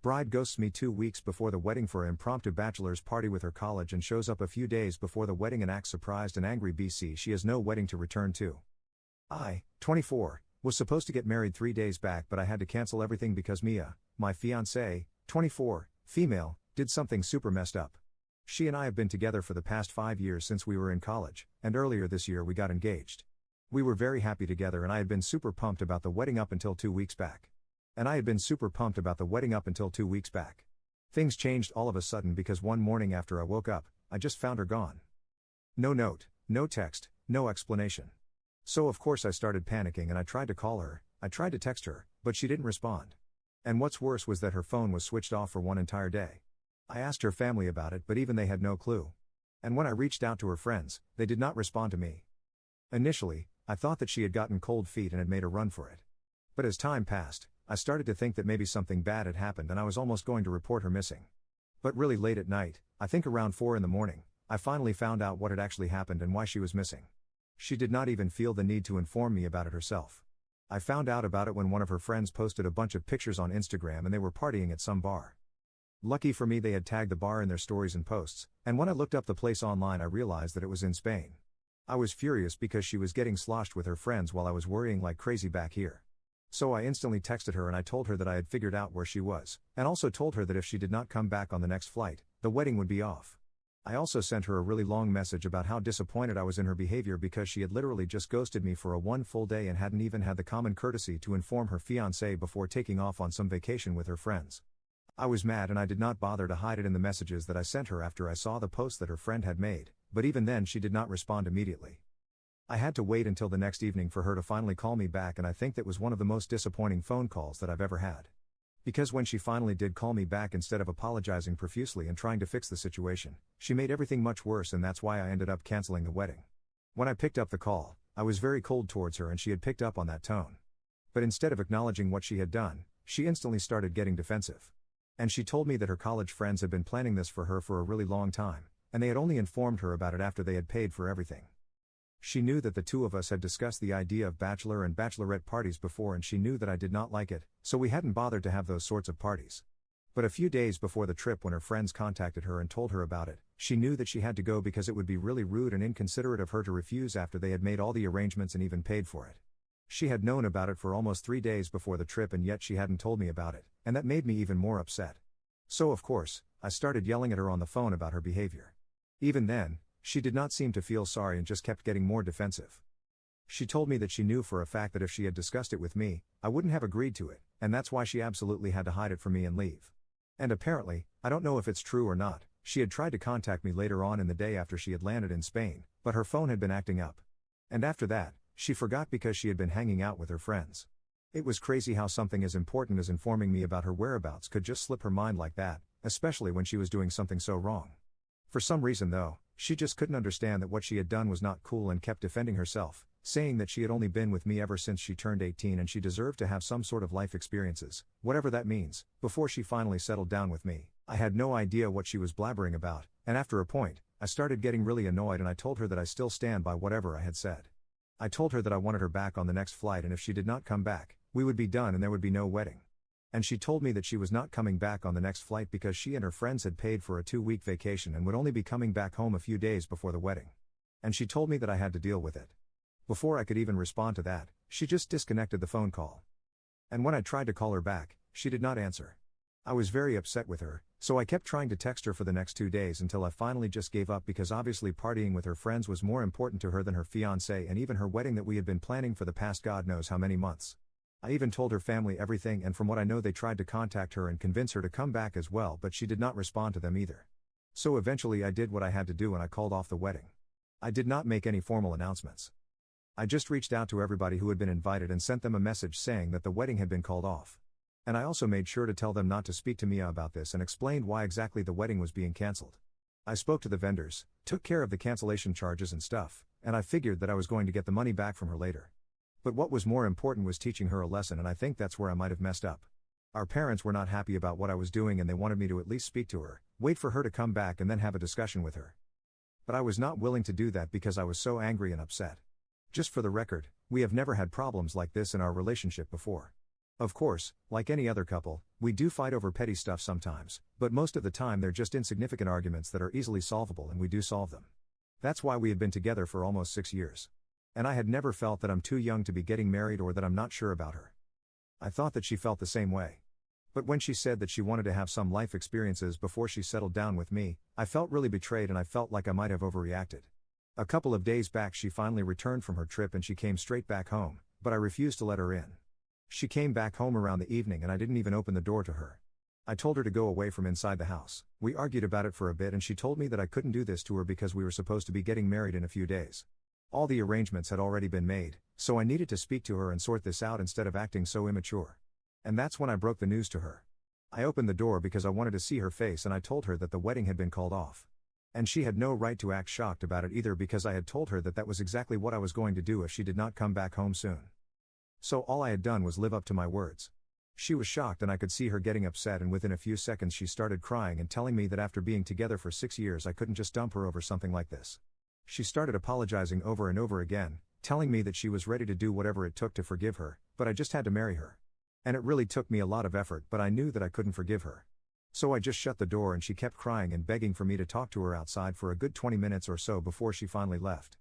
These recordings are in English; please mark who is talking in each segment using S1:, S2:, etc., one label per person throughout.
S1: Bride ghosts me 2 weeks before the wedding for an impromptu bachelor's party with her college and shows up a few days before the wedding and acts surprised and angry. BC she has no wedding to return to. I, 24, was supposed to get married 3 days back, but I had to cancel everything because Mia, my fiancée, 24, female, did something super messed up. She and I have been together for the past 5 years since we were in college, and earlier this year we got engaged. We were very happy together and I had been super pumped about the wedding up until 2 weeks back. Things changed all of a sudden because one morning after I woke up, I just found her gone. No note, no text, no explanation. So of course I started panicking and I tried to call her, I tried to text her, but she didn't respond. And what's worse was that her phone was switched off for one entire day. I asked her family about it, but even they had no clue. And when I reached out to her friends, they did not respond to me. Initially, I thought that she had gotten cold feet and had made a run for it. But as time passed, I started to think that maybe something bad had happened and I was almost going to report her missing. But really late at night, I think around 4 in the morning, I finally found out what had actually happened and why she was missing. She did not even feel the need to inform me about it herself. I found out about it when one of her friends posted a bunch of pictures on Instagram and they were partying at some bar. Lucky for me they had tagged the bar in their stories and posts, and when I looked up the place online I realized that it was in Spain. I was furious because she was getting sloshed with her friends while I was worrying like crazy back here. So I instantly texted her and I told her that I had figured out where she was, and also told her that if she did not come back on the next flight, the wedding would be off. I also sent her a really long message about how disappointed I was in her behavior because she had literally just ghosted me for one full day and hadn't even had the common courtesy to inform her fiancé before taking off on some vacation with her friends. I was mad and I did not bother to hide it in the messages that I sent her after I saw the post that her friend had made, but even then she did not respond immediately. I had to wait until the next evening for her to finally call me back, and I think that was one of the most disappointing phone calls that I've ever had. Because when she finally did call me back, instead of apologizing profusely and trying to fix the situation, she made everything much worse, and that's why I ended up canceling the wedding. When I picked up the call, I was very cold towards her and she had picked up on that tone. But instead of acknowledging what she had done, she instantly started getting defensive. And she told me that her college friends had been planning this for her for a really long time, and they had only informed her about it after they had paid for everything. She knew that the two of us had discussed the idea of bachelor and bachelorette parties before, and she knew that I did not like it, so we hadn't bothered to have those sorts of parties. But a few days before the trip, when her friends contacted her and told her about it, she knew that she had to go because it would be really rude and inconsiderate of her to refuse after they had made all the arrangements and even paid for it. She had known about it for almost 3 days before the trip, and yet she hadn't told me about it, and that made me even more upset. So of course, I started yelling at her on the phone about her behavior. Even then, she did not seem to feel sorry and just kept getting more defensive. She told me that she knew for a fact that if she had discussed it with me, I wouldn't have agreed to it, and that's why she absolutely had to hide it from me and leave. And apparently, I don't know if it's true or not, she had tried to contact me later on in the day after she had landed in Spain, but her phone had been acting up. And after that, she forgot because she had been hanging out with her friends. It was crazy how something as important as informing me about her whereabouts could just slip her mind like that, especially when she was doing something so wrong. For some reason though, she just couldn't understand that what she had done was not cool and kept defending herself, saying that she had only been with me ever since she turned 18 and she deserved to have some sort of life experiences, whatever that means, before she finally settled down with me. I had no idea what she was blabbering about, and after a point, I started getting really annoyed and I told her that I still stand by whatever I had said. I told her that I wanted her back on the next flight, and if she did not come back, we would be done and there would be no wedding. And she told me that she was not coming back on the next flight because she and her friends had paid for a 2-week vacation and would only be coming back home a few days before the wedding. And she told me that I had to deal with it. Before I could even respond to that, she just disconnected the phone call. And when I tried to call her back, she did not answer. I was very upset with her, so I kept trying to text her for the next 2 days until I finally just gave up, because obviously partying with her friends was more important to her than her fiancé and even her wedding that we had been planning for the past God knows how many months. I even told her family everything, and from what I know they tried to contact her and convince her to come back as well, but she did not respond to them either. So eventually I did what I had to do and I called off the wedding. I did not make any formal announcements. I just reached out to everybody who had been invited and sent them a message saying that the wedding had been called off. And I also made sure to tell them not to speak to Mia about this and explained why exactly the wedding was being cancelled. I spoke to the vendors, took care of the cancellation charges and stuff, and I figured that I was going to get the money back from her later. But what was more important was teaching her a lesson, and I think that's where I might have messed up. Our parents were not happy about what I was doing and they wanted me to at least speak to her, wait for her to come back and then have a discussion with her. But I was not willing to do that because I was so angry and upset. Just for the record, we have never had problems like this in our relationship before. Of course, like any other couple, we do fight over petty stuff sometimes, but most of the time they're just insignificant arguments that are easily solvable and we do solve them. That's why we had been together for almost 6 years. And I had never felt that I'm too young to be getting married or that I'm not sure about her. I thought that she felt the same way. But when she said that she wanted to have some life experiences before she settled down with me, I felt really betrayed and I felt like I might have overreacted. A couple of days back she finally returned from her trip and she came straight back home, but I refused to let her in. She came back home around the evening and I didn't even open the door to her. I told her to go away from inside the house. We argued about it for a bit and she told me that I couldn't do this to her because we were supposed to be getting married in a few days. All the arrangements had already been made, so I needed to speak to her and sort this out instead of acting so immature. And that's when I broke the news to her. I opened the door because I wanted to see her face and I told her that the wedding had been called off. And she had no right to act shocked about it either because I had told her that that was exactly what I was going to do if she did not come back home soon. So all I had done was live up to my words. She was shocked and I could see her getting upset and within a few seconds she started crying and telling me that after being together for 6 years I couldn't just dump her over something like this. She started apologizing over and over again, telling me that she was ready to do whatever it took to forgive her, but I just had to marry her. And it really took me a lot of effort, but I knew that I couldn't forgive her. So I just shut the door and she kept crying and begging for me to talk to her outside for a good 20 minutes or so before she finally left.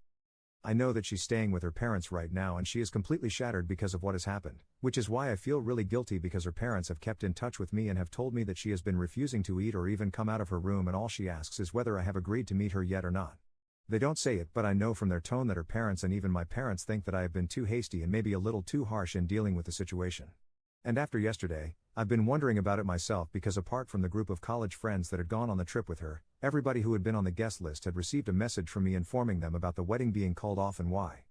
S1: I know that she's staying with her parents right now and she is completely shattered because of what has happened, which is why I feel really guilty because her parents have kept in touch with me and have told me that she has been refusing to eat or even come out of her room and all she asks is whether I have agreed to meet her yet or not. They don't say it, but I know from their tone that her parents and even my parents think that I have been too hasty and maybe a little too harsh in dealing with the situation. And after yesterday, I've been wondering about it myself because apart from the group of college friends that had gone on the trip with her, everybody who had been on the guest list had received a message from me informing them about the wedding being called off and why.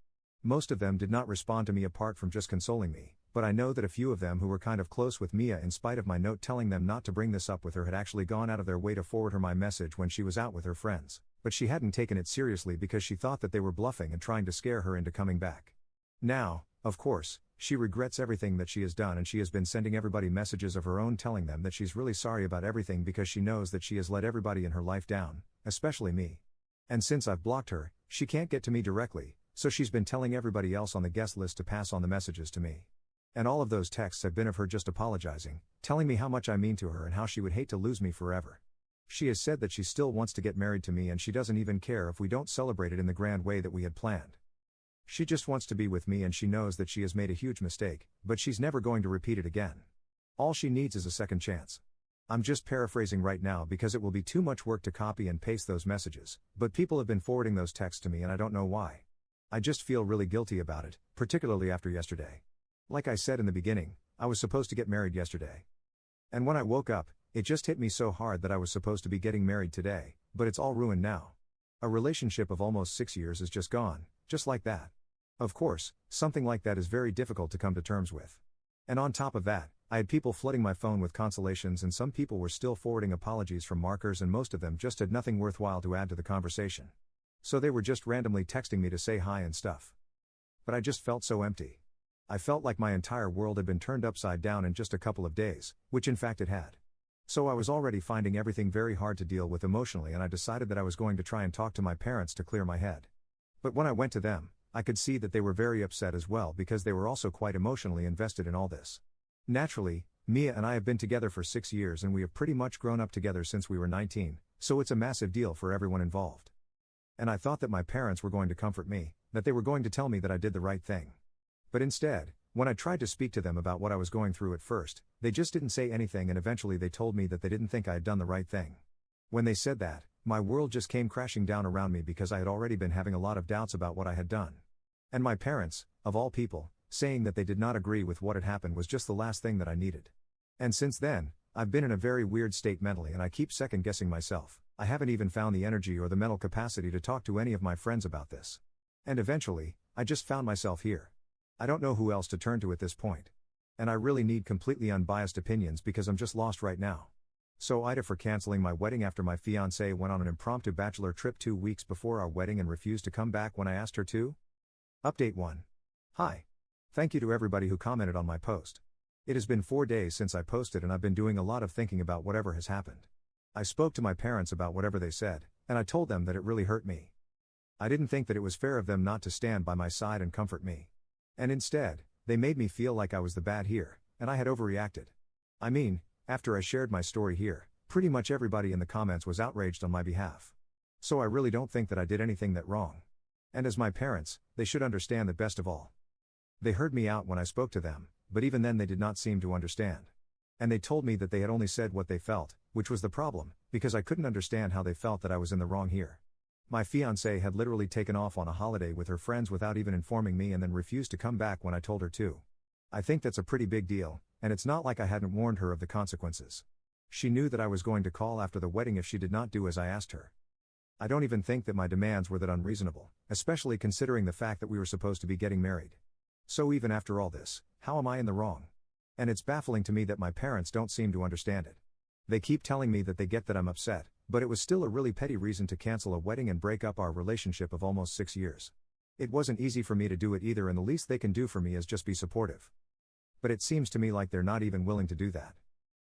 S1: Most of them did not respond to me apart from just consoling me, but I know that a few of them who were kind of close with Mia in spite of my note telling them not to bring this up with her had actually gone out of their way to forward her my message when she was out with her friends, but she hadn't taken it seriously because she thought that they were bluffing and trying to scare her into coming back. Now, of course, she regrets everything that she has done and she has been sending everybody messages of her own telling them that she's really sorry about everything because she knows that she has let everybody in her life down, especially me. And since I've blocked her, she can't get to me directly, so she's been telling everybody else on the guest list to pass on the messages to me. And all of those texts have been of her just apologizing, telling me how much I mean to her and how she would hate to lose me forever. She has said that she still wants to get married to me and she doesn't even care if we don't celebrate it in the grand way that we had planned. She just wants to be with me and she knows that she has made a huge mistake, but she's never going to repeat it again. All she needs is a second chance. I'm just paraphrasing right now because it will be too much work to copy and paste those messages, but people have been forwarding those texts to me and I don't know why. I just feel really guilty about it, particularly after yesterday. Like I said in the beginning, I was supposed to get married yesterday. And when I woke up, it just hit me so hard that I was supposed to be getting married today, but it's all ruined now. A relationship of almost 6 years is just gone, just like that. Of course, something like that is very difficult to come to terms with. And on top of that, I had people flooding my phone with consolations and some people were still forwarding apologies from markers and most of them just had nothing worthwhile to add to the conversation. So they were just randomly texting me to say hi and stuff. But I just felt so empty. I felt like my entire world had been turned upside down in just a couple of days, which in fact it had. So I was already finding everything very hard to deal with emotionally and I decided that I was going to try and talk to my parents to clear my head. But when I went to them, I could see that they were very upset as well because they were also quite emotionally invested in all this. Naturally, Mia and I have been together for 6 years and we have pretty much grown up together since we were 19, so it's a massive deal for everyone involved. And I thought that my parents were going to comfort me, that they were going to tell me that I did the right thing. But instead, when I tried to speak to them about what I was going through at first, they just didn't say anything and eventually they told me that they didn't think I had done the right thing. When they said that, my world just came crashing down around me because I had already been having a lot of doubts about what I had done. And my parents, of all people, saying that they did not agree with what had happened was just the last thing that I needed. And since then, I've been in a very weird state mentally and I keep second-guessing myself. I haven't even found the energy or the mental capacity to talk to any of my friends about this. And eventually, I just found myself here. I don't know who else to turn to at this point. And I really need completely unbiased opinions because I'm just lost right now. So Ida for canceling my wedding after my fiancé went on an impromptu bachelor trip 2 weeks before our wedding and refused to come back when I asked her to? Update 1. Hi. Thank you to everybody who commented on my post. It has been 4 days since I posted and I've been doing a lot of thinking about whatever has happened. I spoke to my parents about whatever they said, and I told them that it really hurt me. I didn't think that it was fair of them not to stand by my side and comfort me. And instead, they made me feel like I was the bad here, and I had overreacted. I mean, after I shared my story here, pretty much everybody in the comments was outraged on my behalf. So I really don't think that I did anything that wrong. And as my parents, they should understand that best of all. They heard me out when I spoke to them, but even then they did not seem to understand. And they told me that they had only said what they felt, which was the problem, because I couldn't understand how they felt that I was in the wrong here. My fiancée had literally taken off on a holiday with her friends without even informing me and then refused to come back when I told her to. I think that's a pretty big deal, and it's not like I hadn't warned her of the consequences. She knew that I was going to call after the wedding if she did not do as I asked her. I don't even think that my demands were that unreasonable, especially considering the fact that we were supposed to be getting married. So even after all this, how am I in the wrong? And it's baffling to me that my parents don't seem to understand it. They keep telling me that they get that I'm upset, but it was still a really petty reason to cancel a wedding and break up our relationship of almost 6 years. It wasn't easy for me to do it either, and the least they can do for me is just be supportive. But it seems to me like they're not even willing to do that.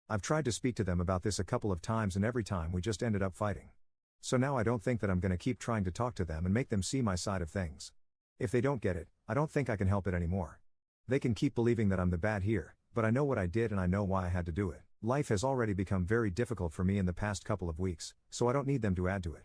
S1: I've tried to speak to them about this a couple of times and every time we just ended up fighting. So now I don't think that I'm going to keep trying to talk to them and make them see my side of things. If they don't get it, I don't think I can help it anymore. They can keep believing that I'm the bad here, but I know what I did and I know why I had to do it. Life has already become very difficult for me in the past couple of weeks, so I don't need them to add to it.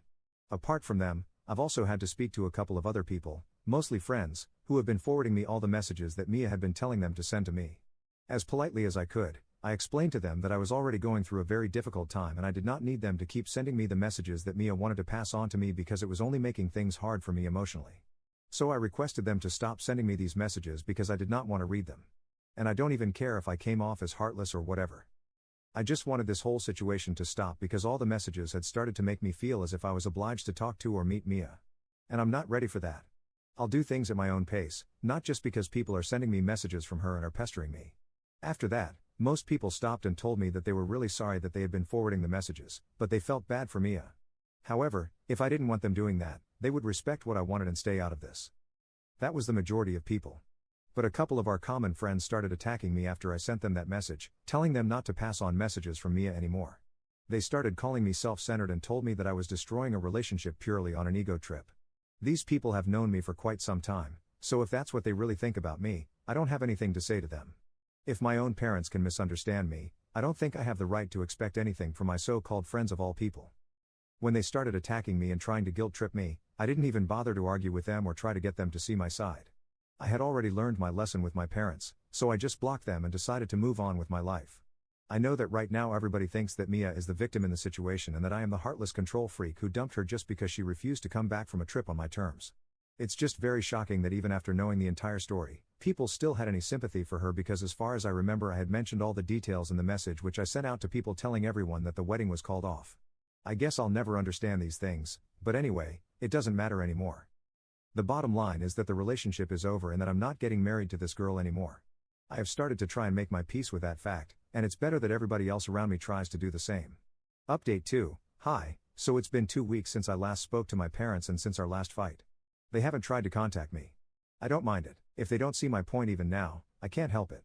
S1: Apart from them, I've also had to speak to a couple of other people, mostly friends, who have been forwarding me all the messages that Mia had been telling them to send to me. As politely as I could, I explained to them that I was already going through a very difficult time and I did not need them to keep sending me the messages that Mia wanted to pass on to me because it was only making things hard for me emotionally. So I requested them to stop sending me these messages because I did not want to read them. And I don't even care if I came off as heartless or whatever. I just wanted this whole situation to stop because all the messages had started to make me feel as if I was obliged to talk to or meet Mia. And I'm not ready for that. I'll do things at my own pace, not just because people are sending me messages from her and are pestering me. After that, most people stopped and told me that they were really sorry that they had been forwarding the messages, but they felt bad for Mia. However, if I didn't want them doing that, they would respect what I wanted and stay out of this. That was the majority of people. But a couple of our common friends started attacking me after I sent them that message, telling them not to pass on messages from Mia anymore. They started calling me self-centered and told me that I was destroying a relationship purely on an ego trip. These people have known me for quite some time, so if that's what they really think about me, I don't have anything to say to them. If my own parents can misunderstand me, I don't think I have the right to expect anything from my so-called friends of all people. When they started attacking me and trying to guilt-trip me, I didn't even bother to argue with them or try to get them to see my side. I had already learned my lesson with my parents, so I just blocked them and decided to move on with my life. I know that right now everybody thinks that Mia is the victim in the situation and that I am the heartless control freak who dumped her just because she refused to come back from a trip on my terms. It's just very shocking that even after knowing the entire story, people still had any sympathy for her because as far as I remember I had mentioned all the details in the message which I sent out to people telling everyone that the wedding was called off. I guess I'll never understand these things, but anyway, it doesn't matter anymore. The bottom line is that the relationship is over and that I'm not getting married to this girl anymore. I have started to try and make my peace with that fact, and it's better that everybody else around me tries to do the same. Update 2. Hi, so it's been 2 weeks since I last spoke to my parents and since our last fight. They haven't tried to contact me. I don't mind it, if they don't see my point even now, I can't help it.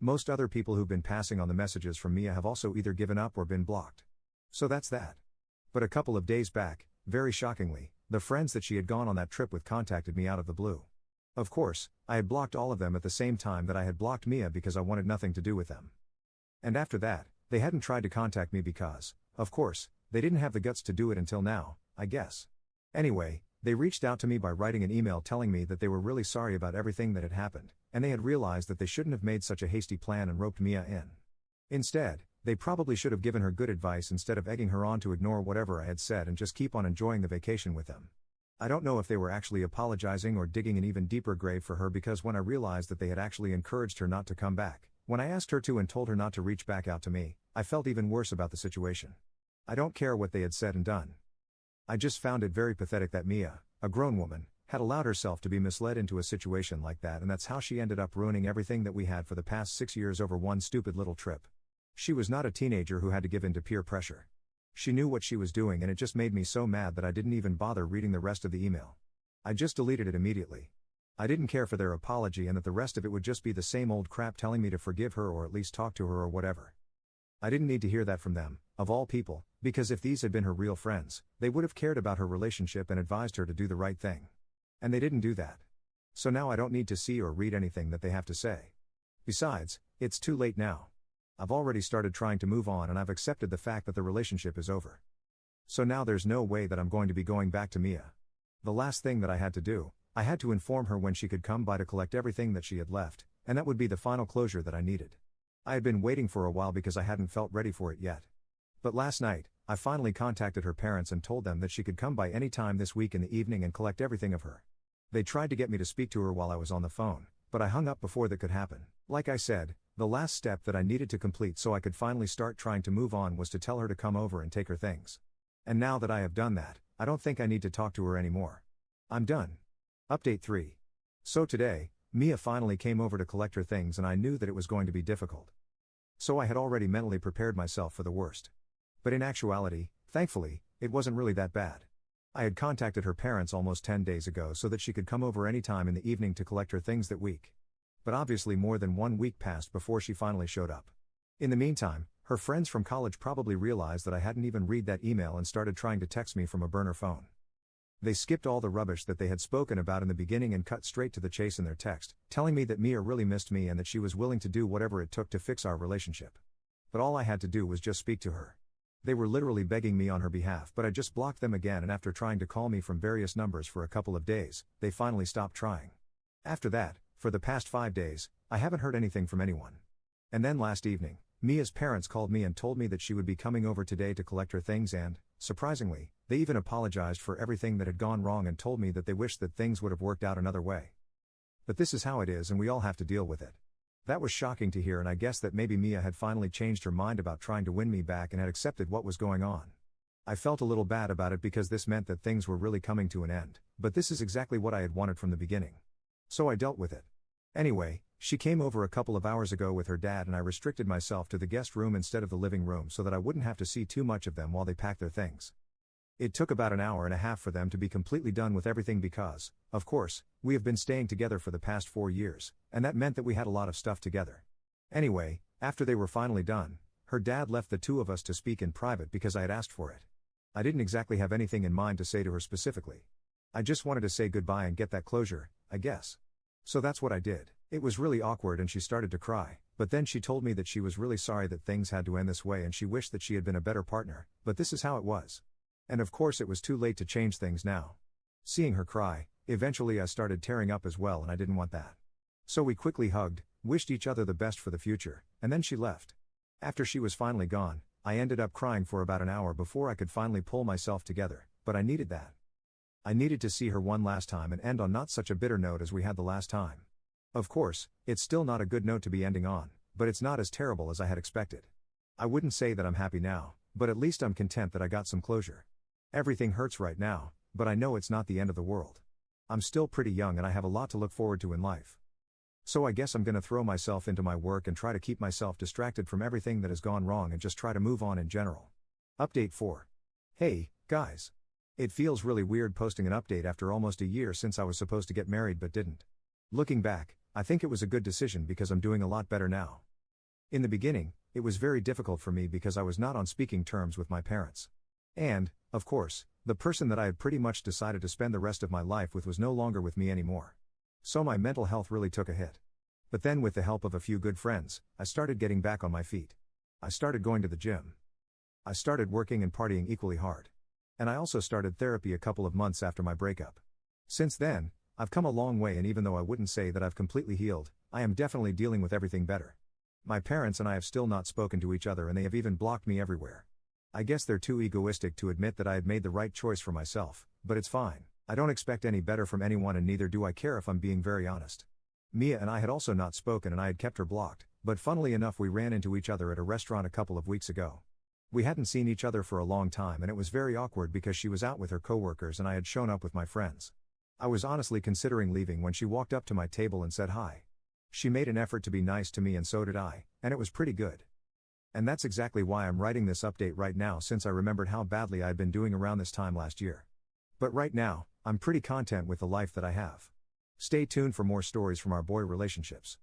S1: Most other people who've been passing on the messages from Mia have also either given up or been blocked. So that's that. But a couple of days back, very shockingly, the friends that she had gone on that trip with contacted me out of the blue. Of course, I had blocked all of them at the same time that I had blocked Mia because I wanted nothing to do with them. And after that, they hadn't tried to contact me because, of course, they didn't have the guts to do it until now, I guess. Anyway, they reached out to me by writing an email telling me that they were really sorry about everything that had happened, and they had realized that they shouldn't have made such a hasty plan and roped Mia in. Instead, they probably should have given her good advice instead of egging her on to ignore whatever I had said and just keep on enjoying the vacation with them. I don't know if they were actually apologizing or digging an even deeper grave for her because when I realized that they had actually encouraged her not to come back, when I asked her to and told her not to reach back out to me, I felt even worse about the situation. I don't care what they had said and done. I just found it very pathetic that Mia, a grown woman, had allowed herself to be misled into a situation like that, and that's how she ended up ruining everything that we had for the past 6 years over one stupid little trip. She was not a teenager who had to give in to peer pressure. She knew what she was doing and it just made me so mad that I didn't even bother reading the rest of the email. I just deleted it immediately. I didn't care for their apology and that the rest of it would just be the same old crap telling me to forgive her or at least talk to her or whatever. I didn't need to hear that from them, of all people, because if these had been her real friends, they would have cared about her relationship and advised her to do the right thing. And they didn't do that. So now I don't need to see or read anything that they have to say. Besides, It's too late now. I've already started trying to move on and I've accepted the fact that the relationship is over. So now there's no way that I'm going to be going back to Mia. The last thing that I had to do, I had to inform her when she could come by to collect everything that she had left, and that would be the final closure that I needed. I had been waiting for a while because I hadn't felt ready for it yet. But last night, I finally contacted her parents and told them that she could come by any time this week in the evening and collect everything of her. They tried to get me to speak to her while I was on the phone, but I hung up before that could happen. Like I said, the last step that I needed to complete so I could finally start trying to move on was to tell her to come over and take her things. And now that I have done that, I don't think I need to talk to her anymore. I'm done. Update 3. So today, Mia finally came over to collect her things and I knew that it was going to be difficult. So I had already mentally prepared myself for the worst. But in actuality, thankfully, it wasn't really that bad. I had contacted her parents almost 10 days ago so that she could come over any time in the evening to collect her things that week. But obviously more than 1 week passed before she finally showed up. In the meantime, her friends from college probably realized that I hadn't even read that email and started trying to text me from a burner phone. They skipped all the rubbish that they had spoken about in the beginning and cut straight to the chase in their text, telling me that Mia really missed me and that she was willing to do whatever it took to fix our relationship. But all I had to do was just speak to her. They were literally begging me on her behalf, but I just blocked them again, and after trying to call me from various numbers for a couple of days, they finally stopped trying. After that, for the past 5 days, I haven't heard anything from anyone. And then last evening, Mia's parents called me and told me that she would be coming over today to collect her things and, surprisingly, they even apologized for everything that had gone wrong and told me that they wished that things would have worked out another way. But this is how it is and we all have to deal with it. That was shocking to hear, and I guess that maybe Mia had finally changed her mind about trying to win me back and had accepted what was going on. I felt a little bad about it because this meant that things were really coming to an end, but this is exactly what I had wanted from the beginning. So I dealt with it. Anyway, she came over a couple of hours ago with her dad and I restricted myself to the guest room instead of the living room so that I wouldn't have to see too much of them while they packed their things. It took about an hour and a half for them to be completely done with everything because, of course, we have been staying together for the past 4 years, and that meant that we had a lot of stuff together. Anyway, after they were finally done, her dad left the two of us to speak in private because I had asked for it. I didn't exactly have anything in mind to say to her specifically. I just wanted to say goodbye and get that closure, I guess. So that's what I did. It was really awkward and she started to cry, but then she told me that she was really sorry that things had to end this way and she wished that she had been a better partner, but this is how it was. And of course it was too late to change things now. Seeing her cry, eventually I started tearing up as well and I didn't want that. So we quickly hugged, wished each other the best for the future, and then she left. After she was finally gone, I ended up crying for about an hour before I could finally pull myself together, but I needed that. I needed to see her one last time and end on not such a bitter note as we had the last time. Of course, it's still not a good note to be ending on, but it's not as terrible as I had expected. I wouldn't say that I'm happy now, but at least I'm content that I got some closure. Everything hurts right now, but I know it's not the end of the world. I'm still pretty young and I have a lot to look forward to in life. So I guess I'm gonna throw myself into my work and try to keep myself distracted from everything that has gone wrong and just try to move on in general. Update 4. Hey, guys. It feels really weird posting an update after almost a year since I was supposed to get married but didn't. Looking back, I think it was a good decision because I'm doing a lot better now. In the beginning, it was very difficult for me because I was not on speaking terms with my parents. And, of course, the person that I had pretty much decided to spend the rest of my life with was no longer with me anymore. So my mental health really took a hit. But then with the help of a few good friends, I started getting back on my feet. I started going to the gym. I started working and partying equally hard. And I also started therapy a couple of months after my breakup. Since then, I've come a long way, and even though I wouldn't say that I've completely healed, I am definitely dealing with everything better. My parents and I have still not spoken to each other and they have even blocked me everywhere. I guess they're too egoistic to admit that I had made the right choice for myself, but it's fine. I don't expect any better from anyone and neither do I care if I'm being very honest. Mia and I had also not spoken and I had kept her blocked, but funnily enough we ran into each other at a restaurant a couple of weeks ago. We hadn't seen each other for a long time and it was very awkward because she was out with her coworkers and I had shown up with my friends. I was honestly considering leaving when she walked up to my table and said hi. She made an effort to be nice to me and so did I, and it was pretty good. And that's exactly why I'm writing this update right now, since I remembered how badly I had been doing around this time last year. But right now, I'm pretty content with the life that I have. Stay tuned for more stories from our boy relationships.